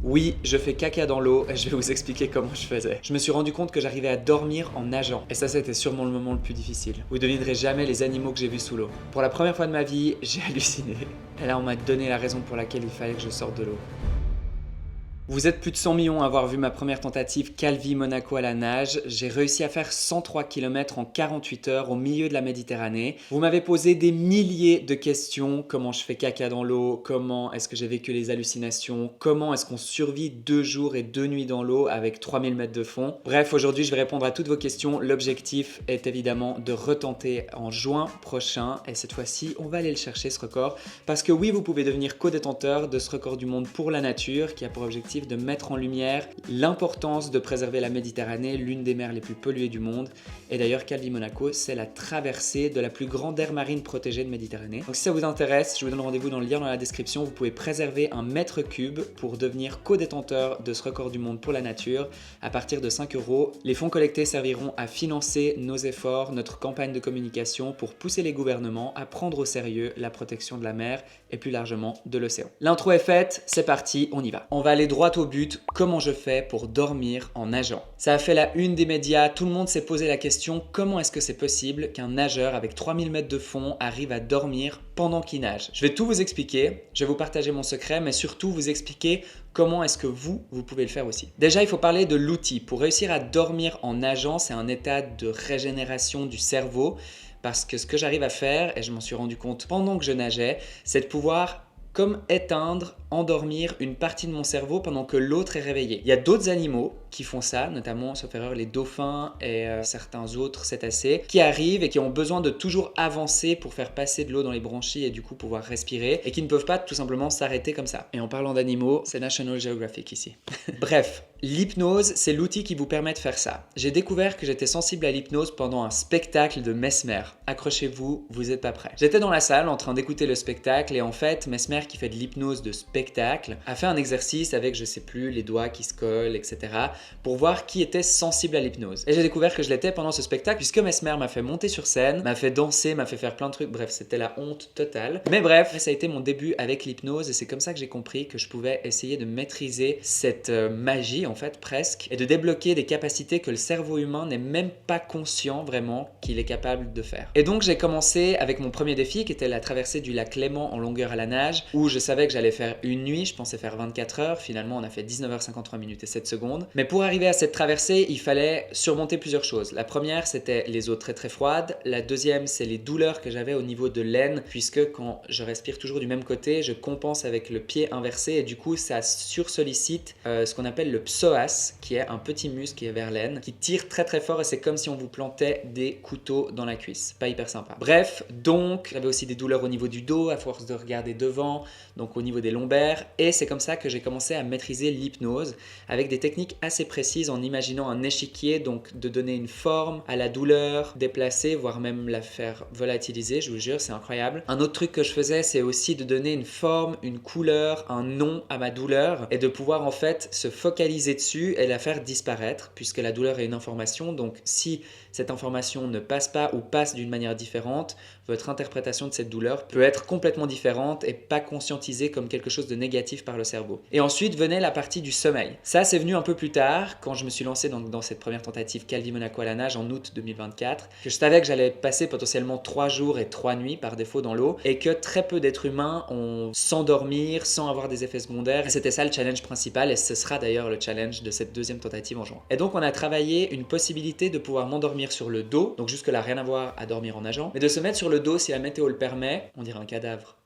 Oui, je fais caca dans l'eau et je vais vous expliquer comment je faisais. Je me suis rendu compte que j'arrivais à dormir en nageant. Et ça, c'était sûrement le moment le plus difficile. Vous devinerez jamais les animaux que j'ai vus sous l'eau. Pour la première fois de ma vie, j'ai halluciné. Et là, on m'a donné la raison pour laquelle il fallait que je sorte de l'eau. Vous êtes plus de 100 millions à avoir vu ma première tentative Calvi-Monaco à la nage. J'ai réussi à faire 103 km en 48 heures au milieu de la Méditerranée. Vous m'avez posé des milliers de questions. Comment je fais caca dans l'eau? Comment est-ce que j'ai vécu les hallucinations? Comment est-ce qu'on survit 2 jours et 2 nuits dans l'eau avec 3000 mètres de fond? Bref, aujourd'hui, je vais répondre à toutes vos questions. L'objectif est évidemment de retenter en juin prochain. Et cette fois-ci, on va aller le chercher, ce record. Parce que oui, vous pouvez devenir co-détenteur de ce record du monde pour la nature qui a pour objectif de mettre en lumière l'importance de préserver la Méditerranée, l'une des mers les plus polluées du monde. Et d'ailleurs, Calvi-Monaco, c'est la traversée de la plus grande aire marine protégée de Méditerranée. Donc si ça vous intéresse, je vous donne rendez-vous dans le lien dans la description. Vous pouvez préserver 1 mètre cube pour devenir co-détenteur de ce record du monde pour la nature à partir de 5 €. Les fonds collectés serviront à financer nos efforts, notre campagne de communication pour pousser les gouvernements à prendre au sérieux la protection de la mer et plus largement de l'océan. L'intro est faite, c'est parti, on y va. On va aller droit au but, comment je fais pour dormir en nageant? Ça a fait la une des médias, tout le monde s'est posé la question, comment est-ce que c'est possible qu'un nageur avec 3000 mètres de fond arrive à dormir pendant qu'il nage? Je vais tout vous expliquer, je vais vous partager mon secret, mais surtout vous expliquer comment est-ce que vous pouvez le faire aussi. Déjà, il faut parler de l'outil. Pour réussir à dormir en nageant, c'est un état de régénération du cerveau, parce que ce que j'arrive à faire, et je m'en suis rendu compte pendant que je nageais, c'est de pouvoir comme éteindre, endormir une partie de mon cerveau pendant que l'autre est réveillé. Il y a d'autres animaux qui font ça, notamment, sauf erreur, les dauphins et certains autres cétacés, qui arrivent et qui ont besoin de toujours avancer pour faire passer de l'eau dans les branchies et du coup pouvoir respirer, et qui ne peuvent pas tout simplement s'arrêter comme ça. Et en parlant d'animaux, c'est National Geographic ici. Bref, l'hypnose, c'est l'outil qui vous permet de faire ça. J'ai découvert que j'étais sensible à l'hypnose pendant un spectacle de Mesmer. Accrochez-vous, vous n'êtes pas prêts. J'étais dans la salle en train d'écouter le spectacle et en fait, Mesmer, qui fait de l'hypnose de spectacle, a fait un exercice avec, je sais plus, les doigts qui se collent, etc. pour voir qui était sensible à l'hypnose. Et j'ai découvert que je l'étais pendant ce spectacle puisque Mesmer m'a fait monter sur scène, m'a fait danser, m'a fait faire plein de trucs. Bref, c'était la honte totale. Mais bref, ça a été mon début avec l'hypnose et c'est comme ça que j'ai compris que je pouvais essayer de maîtriser cette magie en fait presque et de débloquer des capacités que le cerveau humain n'est même pas conscient vraiment qu'il est capable de faire. Et donc j'ai commencé avec mon premier défi qui était la traversée du lac Léman en longueur à la nage où je savais que j'allais faire une nuit, je pensais faire 24 heures, finalement on a fait 19h53 minutes et 7 secondes. Mais pour arriver à cette traversée, il fallait surmonter plusieurs choses. La première, c'était les eaux très très froides. La deuxième, c'est les douleurs que j'avais au niveau de l'aine, puisque quand je respire toujours du même côté, je compense avec le pied inversé et du coup, ça sursollicite ce qu'on appelle le psoas, qui est un petit muscle qui est vers l'aine, qui tire très très fort et c'est comme si on vous plantait des couteaux dans la cuisse. Pas hyper sympa. Bref, donc, j'avais aussi des douleurs au niveau du dos, à force de regarder devant, donc au niveau des lombaires, et c'est comme ça que j'ai commencé à maîtriser l'hypnose avec des techniques assez précises en imaginant un échiquier, donc de donner une forme à la douleur, déplacer, voire même la faire volatiliser, je vous jure, c'est incroyable. Un autre truc que je faisais, c'est aussi de donner une forme, une couleur, un nom à ma douleur et de pouvoir en fait se focaliser dessus et la faire disparaître puisque la douleur est une information, donc si cette information ne passe pas ou passe d'une manière différente, votre interprétation de cette douleur peut être complètement différente et pas conscientisée comme quelque chose de négatif par le cerveau. Et ensuite venait la partie du sommeil. Ça, c'est venu un peu plus tard, quand je me suis lancé dans cette première tentative Calvi-Monaco à la nage en août 2024, que je savais que j'allais passer potentiellement 3 jours et 3 nuits par défaut dans l'eau et que très peu d'êtres humains ont s'endormir sans avoir des effets secondaires. Et c'était ça le challenge principal et ce sera d'ailleurs le challenge de cette deuxième tentative en juin. Et donc on a travaillé une possibilité de pouvoir m'endormir sur le dos, donc jusque là rien à voir à dormir en nageant, mais de se mettre sur le dos si la météo le permet, on dirait un cadavre.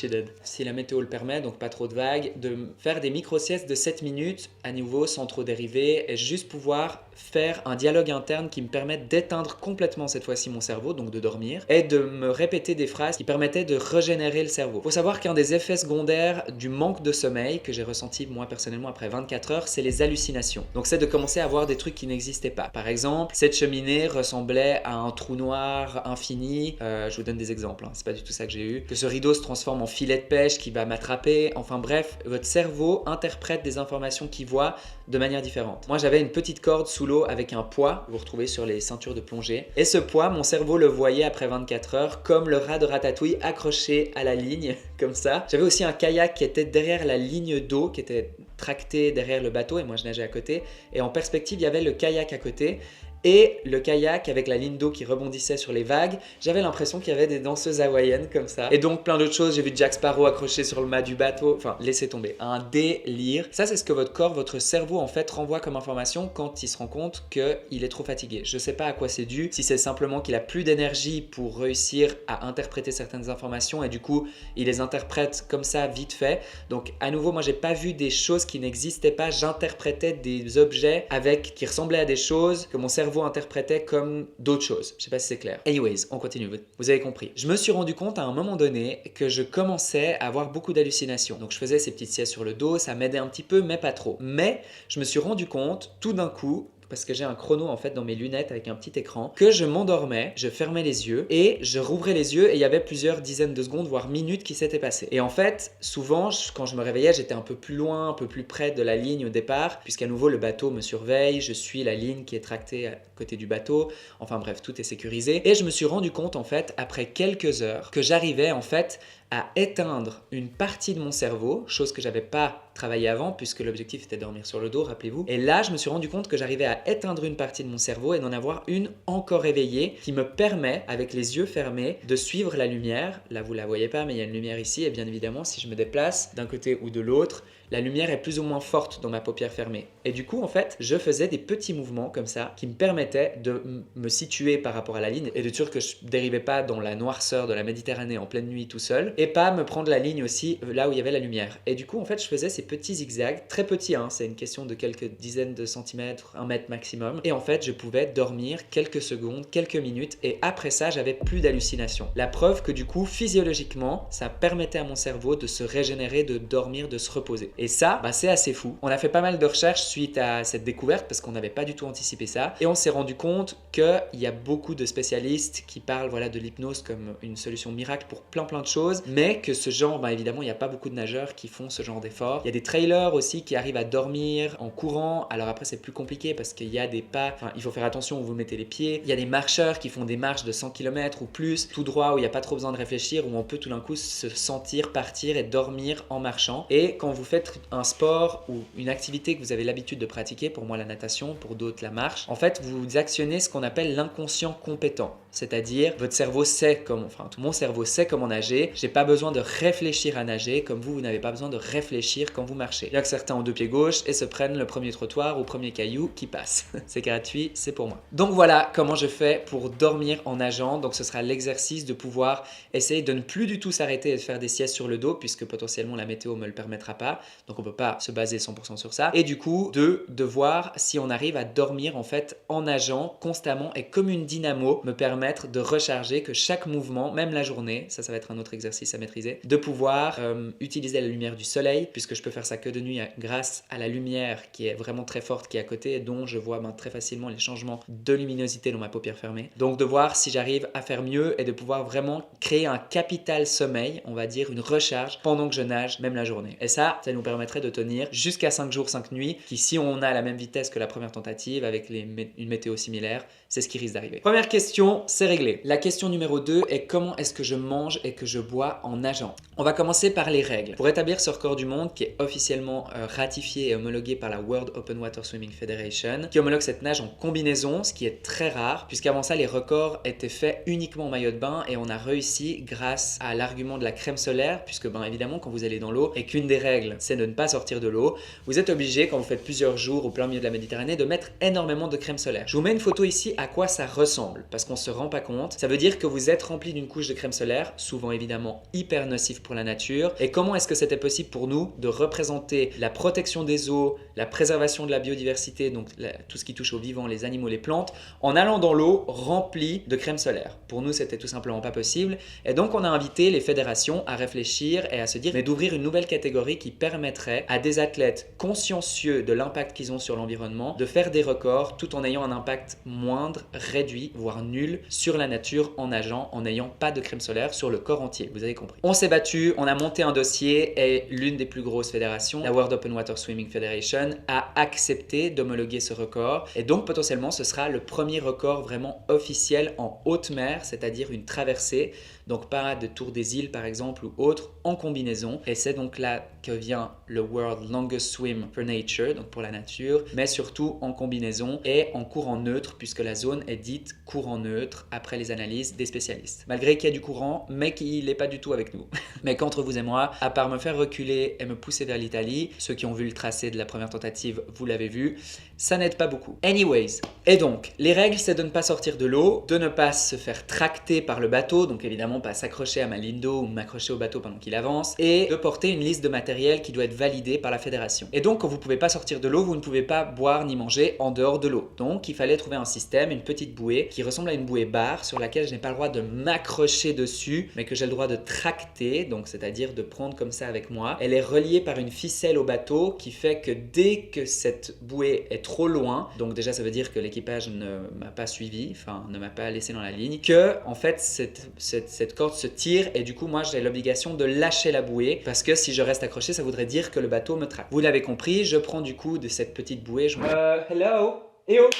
Dead. Si la météo le permet, donc pas trop de vagues, de faire des micro-siestes de 7 minutes à nouveau sans trop dériver et juste pouvoir faire un dialogue interne qui me permette d'éteindre complètement cette fois-ci mon cerveau, donc de dormir, et de me répéter des phrases qui permettaient de régénérer le cerveau. Il faut savoir qu'un des effets secondaires du manque de sommeil que j'ai ressenti moi personnellement après 24 heures, c'est les hallucinations. Donc c'est de commencer à voir des trucs qui n'existaient pas. Par exemple, cette cheminée ressemblait à un trou noir infini. Je vous donne des exemples, hein. C'est pas du tout ça que j'ai eu. Que ce rideau se transforme en filet de pêche qui va m'attraper. Enfin bref, votre cerveau interprète des informations qu'il voit de manière différente. Moi, j'avais une petite corde sous l'eau avec un poids, vous retrouvez sur les ceintures de plongée. Et ce poids, mon cerveau le voyait après 24 heures comme le rat de Ratatouille accroché à la ligne, comme ça. J'avais aussi un kayak qui était derrière la ligne d'eau, qui était tracté derrière le bateau et moi je nageais à côté. Et en perspective, il y avait le kayak à côté. Et le kayak avec la ligne d'eau qui rebondissait sur les vagues, j'avais l'impression qu'il y avait des danseuses hawaïennes comme ça. Et donc plein d'autres choses, j'ai vu Jack Sparrow accroché sur le mât du bateau, enfin laissez tomber, un délire. Ça c'est ce que votre corps, votre cerveau en fait renvoie comme information quand il se rend compte qu'il est trop fatigué. Je sais pas à quoi c'est dû, si c'est simplement qu'il a plus d'énergie pour réussir à interpréter certaines informations et du coup il les interprète comme ça vite fait. Donc à nouveau, moi j'ai pas vu des choses qui n'existaient pas, j'interprétais des objets qui ressemblaient à des choses que mon cerveau interprétait comme d'autres choses. Je sais pas si c'est clair. Anyways, on continue. Vous avez compris. Je me suis rendu compte à un moment donné que je commençais à avoir beaucoup d'hallucinations. Donc je faisais ces petites siestes sur le dos, ça m'aidait un petit peu, mais pas trop. Mais je me suis rendu compte tout d'un coup, parce que j'ai un chrono en fait dans mes lunettes avec un petit écran, que je m'endormais, je fermais les yeux et je rouvrais les yeux et il y avait plusieurs dizaines de secondes, voire minutes qui s'étaient passées. Et en fait, souvent, quand je me réveillais, j'étais un peu plus loin, un peu plus près de la ligne au départ, puisqu'à nouveau, le bateau me surveille, je suis la ligne qui est tractée à côté du bateau, enfin bref, tout est sécurisé. Et je me suis rendu compte en fait, après quelques heures, que j'arrivais en fait à éteindre une partie de mon cerveau, chose que j'avais pas travaillé avant puisque l'objectif était de dormir sur le dos, rappelez-vous. Et là, je me suis rendu compte que j'arrivais à éteindre une partie de mon cerveau et d'en avoir une encore éveillée qui me permet, avec les yeux fermés, de suivre la lumière. Là, vous la voyez pas, mais il y a une lumière ici et bien évidemment, si je me déplace d'un côté ou de l'autre, la lumière est plus ou moins forte dans ma paupière fermée. Et du coup, en fait, je faisais des petits mouvements comme ça qui me permettaient de me situer par rapport à la ligne et de sûr que je dérivais pas dans la noirceur de la Méditerranée en pleine nuit tout seul et pas me prendre la ligne aussi là où il y avait la lumière. Et du coup, en fait, je faisais ces petits zigzags, très petits, hein, c'est une question de quelques dizaines de centimètres, 1 mètre maximum. Et en fait, je pouvais dormir quelques secondes, quelques minutes et après ça, j'avais plus d'hallucinations. La preuve que du coup, physiologiquement, ça permettait à mon cerveau de se régénérer, de dormir, de se reposer. Et ça, c'est assez fou. On a fait pas mal de recherches suite à cette découverte parce qu'on n'avait pas du tout anticipé ça. Et on s'est rendu compte qu'il y a beaucoup de spécialistes qui parlent de l'hypnose comme une solution miracle pour plein de choses. Mais que ce genre, évidemment, il n'y a pas beaucoup de nageurs qui font ce genre d'efforts. Il y a des trailers aussi qui arrivent à dormir en courant. Alors après, c'est plus compliqué parce qu'il y a des pas. Enfin, il faut faire attention où vous mettez les pieds. Il y a des marcheurs qui font des marches de 100 km ou plus, tout droit, où il n'y a pas trop besoin de réfléchir, où on peut tout d'un coup se sentir partir et dormir en marchant. Et quand vous faites un sport ou une activité que vous avez l'habitude de pratiquer, pour moi la natation, pour d'autres la marche, en fait vous actionnez ce qu'on appelle l'inconscient compétent. C'est-à-dire votre cerveau sait comment, mon cerveau sait comment nager, j'ai pas besoin de réfléchir à nager comme vous n'avez pas besoin de réfléchir quand vous marchez. Il y a que certains ont 2 pieds gauche et se prennent le premier trottoir ou premier caillou qui passe. C'est gratuit, c'est pour moi. Donc voilà comment je fais pour dormir en nageant. Donc ce sera l'exercice de pouvoir essayer de ne plus du tout s'arrêter et de faire des siestes sur le dos puisque potentiellement la météo me le permettra pas. Donc on peut pas se baser 100% sur ça. Et du coup de voir si on arrive à dormir en fait en nageant constamment et comme une dynamo me permettre de recharger, que chaque mouvement, même la journée, ça va être un autre exercice à maîtriser, de pouvoir utiliser la lumière du soleil, puisque je peux faire ça que de nuit grâce à la lumière qui est vraiment très forte, qui est à côté, et dont je vois très facilement les changements de luminosité dans ma paupière fermée. Donc de voir si j'arrive à faire mieux et de pouvoir vraiment créer un capital sommeil, on va dire une recharge pendant que je nage, même la journée. Et ça nous permettrait de tenir jusqu'à 5 jours, 5 nuits, qui si on a la même vitesse que la première tentative, avec une météo similaire, c'est ce qui risque d'arriver. Première question, c'est réglé. La question numéro 2 est comment est-ce que je mange et que je bois en nageant? On va commencer par les règles. Pour établir ce record du monde qui est officiellement ratifié et homologué par la World Open Water Swimming Federation, qui homologue cette nage en combinaison, ce qui est très rare, puisqu'avant ça, les records étaient faits uniquement en maillot de bain et on a réussi grâce à l'argument de la crème solaire, puisque évidemment, quand vous allez dans l'eau et qu'une des règles, c'est de ne pas sortir de l'eau, vous êtes obligé, quand vous faites plusieurs jours au plein milieu de la Méditerranée, de mettre énormément de crème solaire. Je vous mets une photo ici à quoi ça ressemble, parce qu'on se rend pas compte. Ça veut dire que vous êtes rempli d'une couche de crème solaire, souvent évidemment hyper nocif pour la nature. Et comment est-ce que c'était possible pour nous de représenter la protection des eaux, la préservation de la biodiversité, donc tout ce qui touche aux vivants, les animaux, les plantes, en allant dans l'eau remplie de crème solaire? Pour nous, c'était tout simplement pas possible. Et donc, on a invité les fédérations à réfléchir et à se dire, mais d'ouvrir une nouvelle catégorie qui permettrait à des athlètes consciencieux de l'impact qu'ils ont sur l'environnement de faire des records tout en ayant un impact moindre, réduit, voire nul sur la nature en nageant, en n'ayant pas de crème solaire sur le corps entier, vous avez compris. On s'est battu, on a monté un dossier et l'une des plus grosses fédérations, la World Open Water Swimming Federation, a accepté d'homologuer ce record et donc potentiellement ce sera le premier record vraiment officiel en haute mer, c'est-à-dire une traversée, donc pas de tour des îles par exemple ou autre, en combinaison. Et c'est donc là que vient le World Longest Swim for Nature, donc pour la nature, mais surtout en combinaison et en courant neutre puisque la zone est dite courant neutre après les analyses des spécialistes. Malgré qu'il y a du courant, mais qu'il n'est pas du tout avec nous. Mais qu'entre vous et moi, à part me faire reculer et me pousser vers l'Italie, ceux qui ont vu le tracé de la première tentative, vous l'avez vu, ça n'aide pas beaucoup. Anyways, et donc, les règles, c'est de ne pas sortir de l'eau, de ne pas se faire tracter par le bateau, donc évidemment pas s'accrocher à ma ligne d'eau ou m'accrocher au bateau pendant qu'il avance, et de porter une liste de matériel qui doit être validée par la fédération. Et donc, quand vous ne pouvez pas sortir de l'eau, vous ne pouvez pas boire ni manger en dehors de l'eau. Donc, il fallait trouver un système, une petite bouée qui ressemble à une bouée barre sur laquelle je n'ai pas le droit de m'accrocher dessus, mais que j'ai le droit de tracter, donc c'est-à-dire de prendre comme ça avec moi. Elle est reliée par une ficelle au bateau qui fait que dès que cette bouée est trop loin, donc déjà ça veut dire que l'équipage ne m'a pas suivi, enfin ne m'a pas laissé dans la ligne, que en fait cette corde se tire et du coup moi j'ai l'obligation de lâcher la bouée parce que si je reste accroché ça voudrait dire que le bateau me traque. Vous l'avez compris, je prends du coup de cette petite bouée, je me... hello? Eh oh!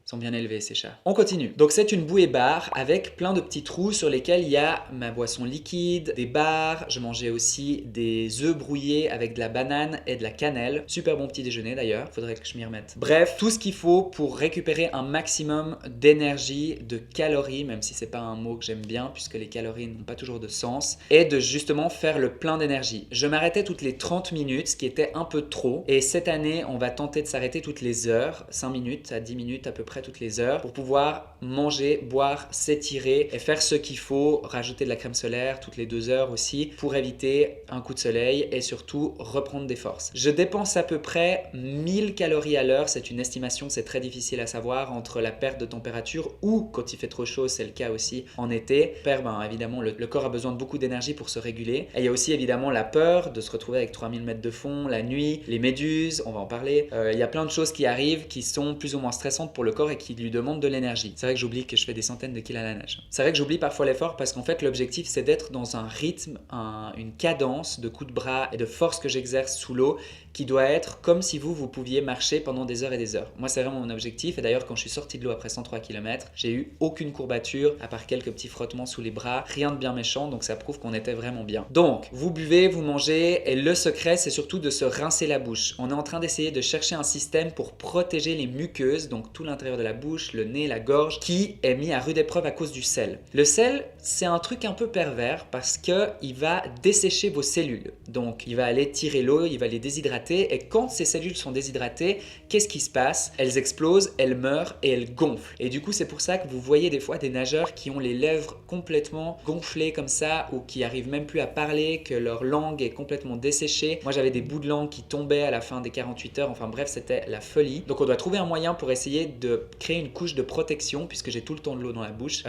Ils sont bien élevés ces chats. On continue. Donc c'est une bouée barre avec plein de petits trous sur lesquels il y a ma boisson liquide, des barres. Je mangeais aussi des œufs brouillés avec de la banane et de la cannelle. Super bon petit déjeuner d'ailleurs, faudrait que je m'y remette. Bref, tout ce qu'il faut pour récupérer un maximum d'énergie, de calories, même si c'est pas un mot que j'aime bien puisque les calories n'ont pas toujours de sens, et de justement faire le plein d'énergie. Je m'arrêtais toutes les 30 minutes, ce qui était un peu trop. Et cette année, on va tenter de s'arrêter toutes les heures, 5 minutes à 10 minutes à peu près toutes les heures pour pouvoir manger, boire, s'étirer et faire ce qu'il faut, rajouter de la crème solaire toutes les 2 heures aussi pour éviter un coup de soleil et surtout reprendre des forces. Je dépense à peu près 1000 calories à l'heure, c'est une estimation, c'est très difficile à savoir entre la perte de température ou quand il fait trop chaud, c'est le cas aussi en été. Évidemment, le corps a besoin de beaucoup d'énergie pour se réguler. Et il y a aussi évidemment la peur de se retrouver avec 3000 mètres de fond, la nuit, les méduses, on va en parler. Il y a plein de choses qui arrivent qui sont plus ou moins stressantes pour le corps et qui lui demandent de l'énergie. C'est vrai que j'oublie que je fais des centaines de kills à la nage. C'est vrai que j'oublie parfois l'effort parce qu'en fait l'objectif c'est d'être dans un rythme, une cadence de coups de bras et de force que j'exerce sous l'eau qui doit être comme si vous pouviez marcher pendant des heures et des heures. Moi c'est vraiment mon objectif et d'ailleurs quand je suis sorti de l'eau après 103 km, j'ai eu aucune courbature à part quelques petits frottements sous les bras, rien de bien méchant, donc ça prouve qu'on était vraiment bien. Donc vous buvez, vous mangez et le secret c'est surtout de se rincer la bouche. On est en train d'essayer de chercher un système pour protéger les muqueuses, donc tout l'intérieur de la bouche, le nez, la gorge, qui est mis à rude épreuve à cause du sel. Le sel, c'est un truc un peu pervers parce qu'il va dessécher vos cellules. Donc, il va aller tirer l'eau, il va les déshydrater et quand ces cellules sont déshydratées, qu'est-ce qui se passe? Elles explosent, elles meurent et elles gonflent. Et du coup, c'est pour ça que vous voyez des fois des nageurs qui ont les lèvres complètement gonflées comme ça ou qui arrivent même plus à parler, que leur langue est complètement desséchée. Moi, j'avais des bouts de langue qui tombaient à la fin des 48 heures. Enfin bref, c'était la folie. Donc, on doit trouver un moyen pour essayer de créer une couche de protection puisque j'ai tout le temps de l'eau dans la bouche.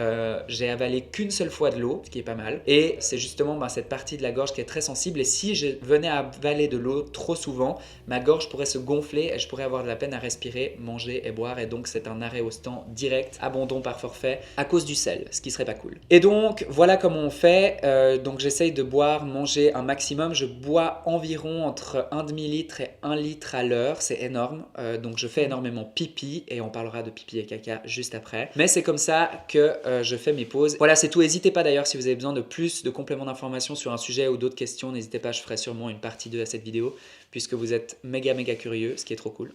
J'ai avalé qu'une seule fois de l'eau, ce qui est pas mal. Et c'est justement cette partie de la gorge qui est très sensible et si je venais à avaler de l'eau trop souvent, ma gorge pourrait se gonfler et je pourrais avoir de la peine à respirer, manger et boire et donc c'est un arrêt au stand direct, abandon par forfait à cause du sel, ce qui serait pas cool. Et donc voilà comment on fait. Donc j'essaye de boire, manger un maximum. Je bois environ entre 1 demi-litre et 1 litre à l'heure, c'est énorme. Donc je fais énormément pipi et on parlera de pipi et caca juste après. Mais c'est comme ça que je fais mes pauses. Voilà, c'est tout. N'hésitez pas d'ailleurs si vous avez besoin de plus de compléments d'informations sur un sujet ou d'autres questions, n'hésitez pas, je ferai sûrement une partie 2 à cette vidéo puisque vous êtes méga curieux, ce qui est trop cool.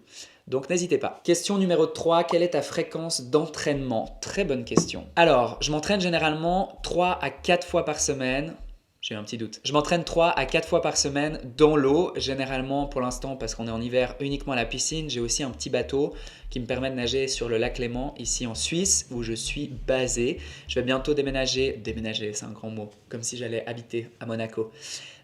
Donc n'hésitez pas. Question numéro 3, quelle est ta fréquence d'entraînement? Très bonne question. Alors, je m'entraîne généralement 3 à 4 fois par semaine. J'ai eu un petit doute. Je m'entraîne 3 à 4 fois par semaine dans l'eau, généralement pour l'instant parce qu'on est en hiver uniquement à la piscine. J'ai aussi un petit bateau qui me permet de nager sur le lac Léman ici en Suisse où je suis basé. Je vais bientôt déménager, c'est un grand mot, comme si j'allais habiter à Monaco.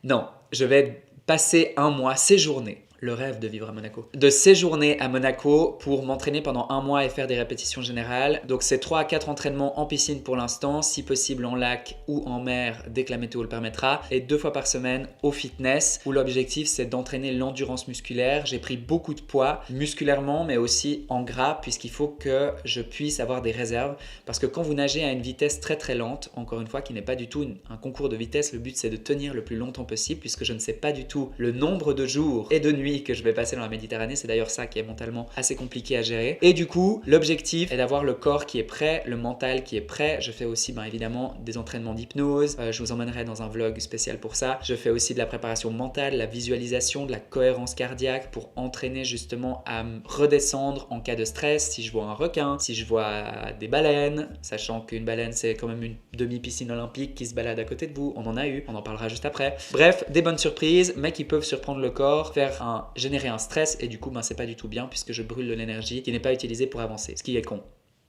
Non, je vais passer un mois, séjourner. Le rêve de vivre à Monaco. De séjourner à Monaco pour m'entraîner pendant un mois et faire des répétitions générales. Donc c'est 3 à 4 entraînements en piscine pour l'instant, si possible en lac ou en mer dès que la météo le permettra. Et 2 fois par semaine au fitness où l'objectif c'est d'entraîner l'endurance musculaire. J'ai pris beaucoup de poids musculairement mais aussi en gras puisqu'il faut que je puisse avoir des réserves. Parce que quand vous nagez à une vitesse très très lente, encore une fois qui n'est pas du tout un concours de vitesse, le but c'est de tenir le plus longtemps possible puisque je ne sais pas du tout le nombre de jours et de nuits que je vais passer dans la Méditerranée. C'est d'ailleurs ça qui est mentalement assez compliqué à gérer. Et du coup, l'objectif est d'avoir le corps qui est prêt, le mental qui est prêt. Je fais aussi évidemment des entraînements d'hypnose. Je vous emmènerai dans un vlog spécial pour ça. Je fais aussi de la préparation mentale, la visualisation, de la cohérence cardiaque pour entraîner justement à me redescendre en cas de stress. Si je vois un requin, si je vois des baleines, sachant qu'une baleine c'est quand même une demi-piscine olympique qui se balade à côté de vous. On en a eu, on en parlera juste après. Bref, des bonnes surprises, mais qui peuvent surprendre le corps, générer un stress et du coup c'est pas du tout bien puisque je brûle de l'énergie qui n'est pas utilisée pour avancer, ce qui est con.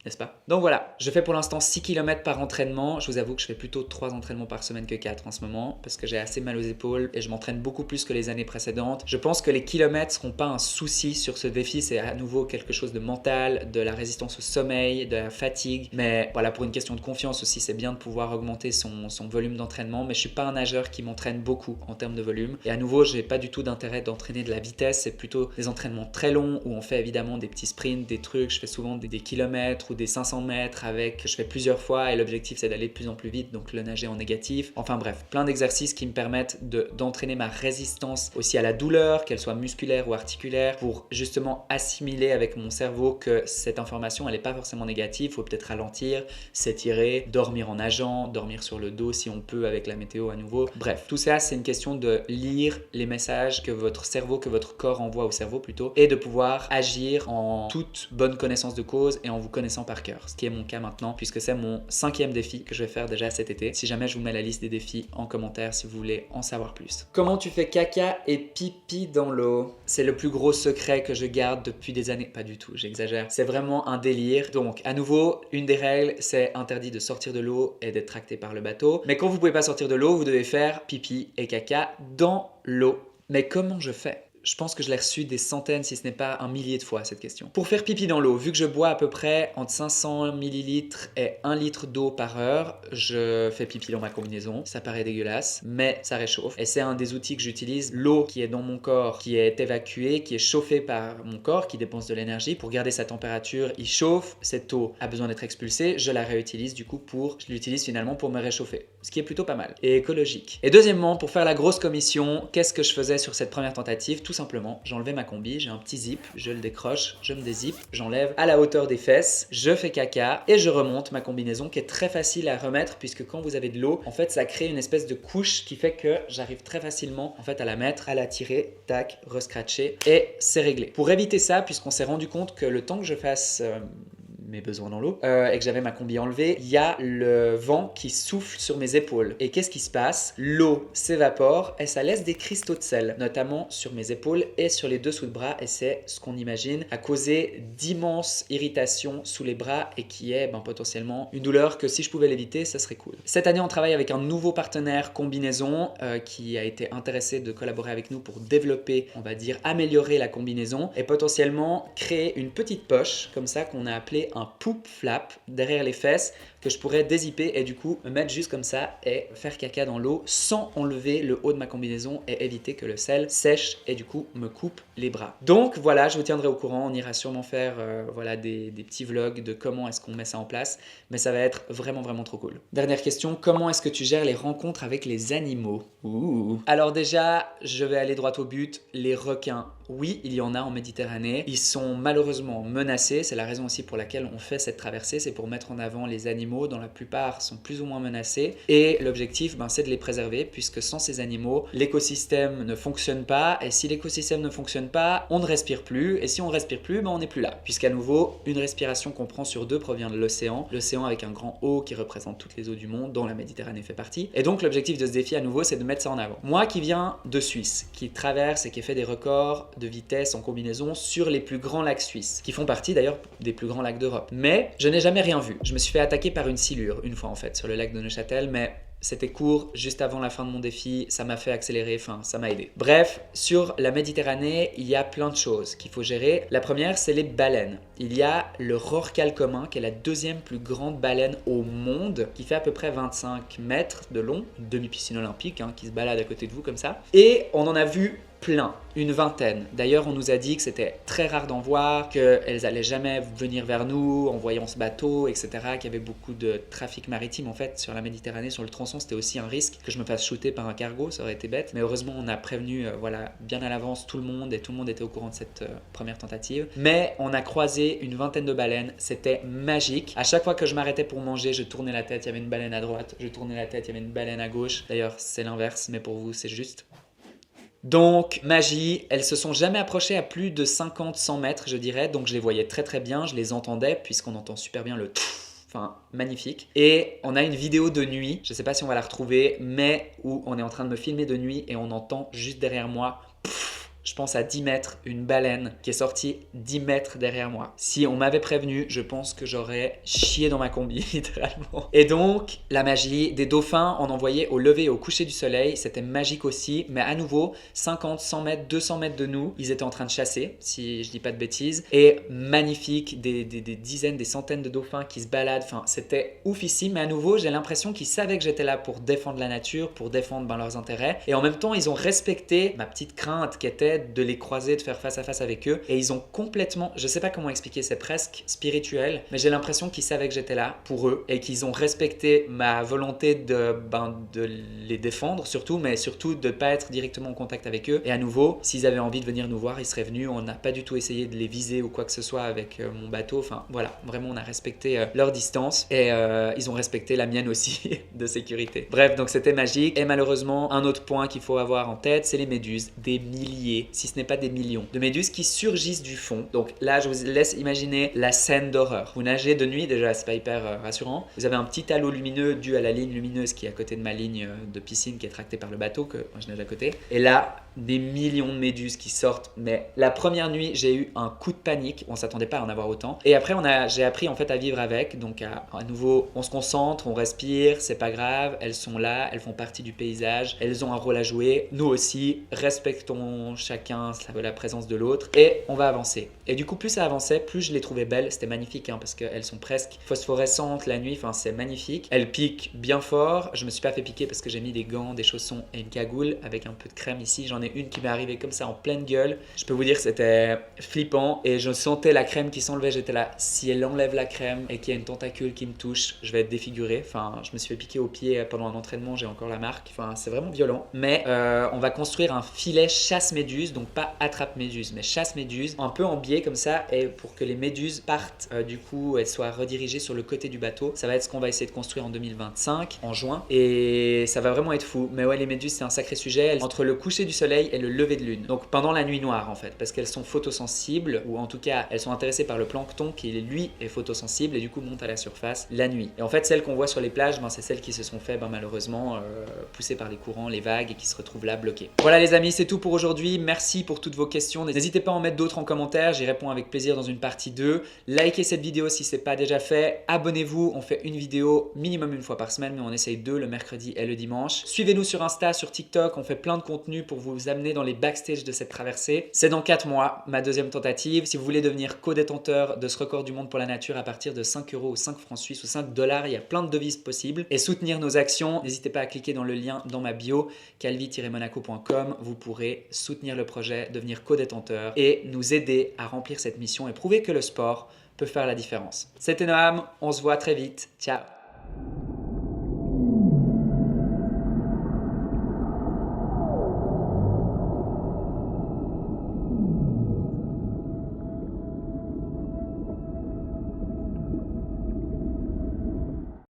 N'est-ce pas? Donc voilà, je fais pour l'instant 6 km par entraînement. Je vous avoue que je fais plutôt 3 entraînements par semaine que 4 en ce moment parce que j'ai assez mal aux épaules et je m'entraîne beaucoup plus que les années précédentes. Je pense que les kilomètres seront pas un souci sur ce défi. C'est à nouveau quelque chose de mental, de la résistance au sommeil, de la fatigue. Mais voilà, pour une question de confiance aussi, c'est bien de pouvoir augmenter son volume d'entraînement. Mais je suis pas un nageur qui m'entraîne beaucoup en termes de volume. Et à nouveau, j'ai pas du tout d'intérêt d'entraîner de la vitesse. C'est plutôt des entraînements très longs où on fait évidemment des petits sprints, des trucs. Je fais souvent des kilomètres ou des 500 mètres je fais plusieurs fois et l'objectif c'est d'aller de plus en plus vite, donc le nager en négatif. Enfin bref, plein d'exercices qui me permettent d'entraîner ma résistance aussi à la douleur, qu'elle soit musculaire ou articulaire, pour justement assimiler avec mon cerveau que cette information elle n'est pas forcément négative, il faut peut-être ralentir, s'étirer, dormir en nageant, dormir sur le dos si on peut avec la météo à nouveau. Bref, tout ça c'est une question de lire les messages que votre cerveau, que votre corps envoie au cerveau plutôt, et de pouvoir agir en toute bonne connaissance de cause et en vous connaissant par cœur. Ce qui est mon cas maintenant puisque c'est mon 5e défi que je vais faire déjà cet été. Si jamais je vous mets la liste des défis en commentaire si vous voulez en savoir plus. Comment tu fais caca et pipi dans l'eau? C'est le plus gros secret que je garde depuis des années. Pas du tout, j'exagère. C'est vraiment un délire. Donc à nouveau, une des règles c'est interdit de sortir de l'eau et d'être tracté par le bateau. Mais quand vous pouvez pas sortir de l'eau, vous devez faire pipi et caca dans l'eau. Mais comment je fais? Je pense que je l'ai reçu des centaines, si ce n'est pas un millier de fois, cette question. Pour faire pipi dans l'eau, vu que je bois à peu près entre 500 ml et 1 litre d'eau par heure, je fais pipi dans ma combinaison. Ça paraît dégueulasse, mais ça réchauffe. Et c'est un des outils que j'utilise. L'eau qui est dans mon corps, qui est évacuée, qui est chauffée par mon corps, qui dépense de l'énergie. Pour garder sa température, il chauffe. Cette eau a besoin d'être expulsée. Je la réutilise du coup je l'utilise finalement pour me réchauffer. Ce qui est plutôt pas mal et écologique. Et deuxièmement, pour faire la grosse commission, qu'est-ce que je faisais sur cette première tentative? Tout simplement, j'enlevais ma combi, j'ai un petit zip, je le décroche, je me dézippe, j'enlève à la hauteur des fesses, je fais caca et je remonte ma combinaison qui est très facile à remettre puisque quand vous avez de l'eau, en fait ça crée une espèce de couche qui fait que j'arrive très facilement en fait à la mettre, à la tirer, tac, rescratcher et c'est réglé. Pour éviter ça, puisqu'on s'est rendu compte que le temps que je fasse mes besoins dans l'eau et que j'avais ma combi enlevée, il y a le vent qui souffle sur mes épaules. Et qu'est-ce qui se passe? L'eau s'évapore et ça laisse des cristaux de sel, notamment sur mes épaules et sur les dessous de bras, et c'est ce qu'on imagine a causé d'immenses irritations sous les bras et qui est potentiellement une douleur que si je pouvais l'éviter, ça serait cool. Cette année, on travaille avec un nouveau partenaire combinaison qui a été intéressé de collaborer avec nous pour développer, on va dire, améliorer la combinaison et potentiellement créer une petite poche comme ça qu'on a appelé un poop flap derrière les fesses que je pourrais dézipper et du coup me mettre juste comme ça et faire caca dans l'eau sans enlever le haut de ma combinaison et éviter que le sel sèche et du coup me coupe les bras. Donc voilà, je vous tiendrai au courant, on ira sûrement faire voilà, des petits vlogs de comment est-ce qu'on met ça en place, mais ça va être vraiment trop cool. Dernière question, comment est-ce que tu gères les rencontres avec les animaux? Alors déjà, je vais aller droit au but, les requins. Oui, il y en a en Méditerranée, ils sont malheureusement menacés, c'est la raison aussi pour laquelle on fait cette traversée, c'est pour mettre en avant les animaux, dont la plupart sont plus ou moins menacés, et l'objectif c'est de les préserver, puisque sans ces animaux, l'écosystème ne fonctionne pas, et si l'écosystème ne fonctionne pas, on ne respire plus, et si on ne respire plus, on n'est plus là, puisqu'à nouveau, une respiration qu'on prend sur 2 provient de l'océan avec un grand O qui représente toutes les eaux du monde, dont la Méditerranée fait partie, et donc l'objectif de ce défi à nouveau, c'est de mettre ça en avant. Moi qui viens de Suisse, qui traverse et qui fait des records de vitesse en combinaison sur les plus grands lacs suisses, qui font partie d'ailleurs des plus grands lacs d'Europe. Mais je n'ai jamais rien vu. Je me suis fait attaquer par une silure une fois en fait sur le lac de Neuchâtel, mais c'était court, juste avant la fin de mon défi, ça m'a fait accélérer, enfin ça m'a aidé. Bref, sur la Méditerranée, il y a plein de choses qu'il faut gérer. La première, c'est les baleines. Il y a le rorqual commun, qui est la deuxième plus grande baleine au monde, qui fait à peu près 25 mètres de long, une demi-piscine olympique qui se balade à côté de vous comme ça. Et on en a vu plein, une vingtaine. D'ailleurs, on nous a dit que c'était très rare d'en voir, qu'elles allaient jamais venir vers nous en voyant ce bateau, etc. Qu'il y avait beaucoup de trafic maritime en fait sur la Méditerranée, sur le tronçon. C'était aussi un risque que je me fasse shooter par un cargo, ça aurait été bête. Mais heureusement, on a prévenu voilà, bien à l'avance tout le monde et tout le monde était au courant de cette première tentative. Mais on a croisé une vingtaine de baleines, c'était magique. À chaque fois que je m'arrêtais pour manger, je tournais la tête, il y avait une baleine à droite, je tournais la tête, il y avait une baleine à gauche. D'ailleurs, c'est l'inverse, mais pour vous, c'est juste. Donc, magie, elles se sont jamais approchées à plus de 50-100 mètres, je dirais. Donc, je les voyais très très bien, je les entendais, puisqu'on entend super bien le enfin, magnifique. Et on a une vidéo de nuit, je sais pas si on va la retrouver, mais où on est en train de me filmer de nuit et on entend juste derrière moi, je pense à 10 mètres, une baleine qui est sortie 10 mètres derrière moi. Si on m'avait prévenu, je pense que j'aurais chié dans ma combi, littéralement. Et donc, la magie, des dauphins, on en voyait au lever et au coucher du soleil, c'était magique aussi, mais à nouveau, 50, 100 mètres, 200 mètres de nous, ils étaient en train de chasser, si je dis pas de bêtises, et magnifique, des dizaines, des centaines de dauphins qui se baladent, enfin, c'était oufissime, mais à nouveau, j'ai l'impression qu'ils savaient que j'étais là pour défendre la nature, pour défendre leurs intérêts, et en même temps, ils ont respecté ma petite crainte qui était de les croiser, de faire face à face avec eux. Et ils ont complètement, je sais pas comment expliquer, c'est presque spirituel, mais j'ai l'impression qu'ils savaient que j'étais là pour eux et qu'ils ont respecté ma volonté de les défendre surtout, mais surtout de ne pas être directement en contact avec eux. Et à nouveau, s'ils avaient envie de venir nous voir, ils seraient venus. On n'a pas du tout essayé de les viser ou quoi que ce soit avec mon bateau. Enfin voilà, vraiment on a respecté leur distance et ils ont respecté la mienne aussi de sécurité. Bref, donc c'était magique. Et malheureusement, un autre point qu'il faut avoir en tête, c'est les méduses. Des milliers, si ce n'est pas des millions, de méduses qui surgissent du fond. Donc là, je vous laisse imaginer la scène d'horreur. Vous nagez de nuit, déjà, c'est pas hyper rassurant. Vous avez un petit halo lumineux dû à la ligne lumineuse qui est à côté de ma ligne de piscine qui est tractée par le bateau, que moi je nage à côté. Et là, des millions de méduses qui sortent. Mais la première nuit, j'ai eu un coup de panique. On s'attendait pas à en avoir autant. Et après, j'ai appris en fait à vivre avec. Donc à nouveau, on se concentre, on respire, c'est pas grave. Elles sont là, elles font partie du paysage. Elles ont un rôle à jouer. Nous aussi, respectons chacun la présence de l'autre et on va avancer. Et du coup, plus ça avançait, plus je les trouvais belles. C'était magnifique parce qu'elles sont presque phosphorescentes la nuit. Enfin, c'est magnifique. Elles piquent bien fort. Je me suis pas fait piquer parce que j'ai mis des gants, des chaussons et une cagoule avec un peu de crème ici. J'en ai une qui m'est arrivée comme ça en pleine gueule. Je peux vous dire que c'était flippant et je sentais la crème qui s'enlevait. J'étais là, si elle enlève la crème et qu'il y a une tentacule qui me touche, je vais être défiguré. Enfin, je me suis fait piquer au pied pendant un entraînement. J'ai encore la marque. Enfin, c'est vraiment violent. Mais on va construire un filet chasse-méduse, donc pas attrape-méduse, mais chasse-méduse, un peu en biais comme ça, et pour que les méduses partent, du coup, elles soient redirigées sur le côté du bateau. Ça va être ce qu'on va essayer de construire en 2025, en juin, et ça va vraiment être fou. Mais ouais, les méduses, c'est un sacré sujet, entre le coucher du soleil et le lever de lune. Donc pendant la nuit noire, en fait, parce qu'elles sont photosensibles, ou en tout cas, elles sont intéressées par le plancton qui, lui, est photosensible, et du coup, monte à la surface la nuit. Et en fait, celles qu'on voit sur les plages, c'est celles qui se sont fait, malheureusement, poussées par les courants, les vagues, et qui se retrouvent là, bloquées. Voilà les amis, c'est tout pour aujourd'hui. Merci pour toutes vos questions. N'hésitez pas à en mettre d'autres en commentaire, j'y réponds avec plaisir dans une partie 2. Likez cette vidéo si ce n'est pas déjà fait. Abonnez-vous, on fait une vidéo minimum une fois par semaine, mais on essaye 2 le mercredi et le dimanche. Suivez-nous sur Insta, sur TikTok, on fait plein de contenu pour vous amener dans les backstage de cette traversée. C'est dans 4 mois, ma deuxième tentative. Si vous voulez devenir co-détenteur de ce record du monde pour la nature à partir de 5 € ou 5 francs suisses ou 5 $, il y a plein de devises possibles. Et soutenir nos actions, n'hésitez pas à cliquer dans le lien dans ma bio, calvi-monaco.com. Vous pourrez soutenir le projet, devenir co-détenteur et nous aider à remplir cette mission et prouver que le sport peut faire la différence. C'était Noam, on se voit très vite. Ciao!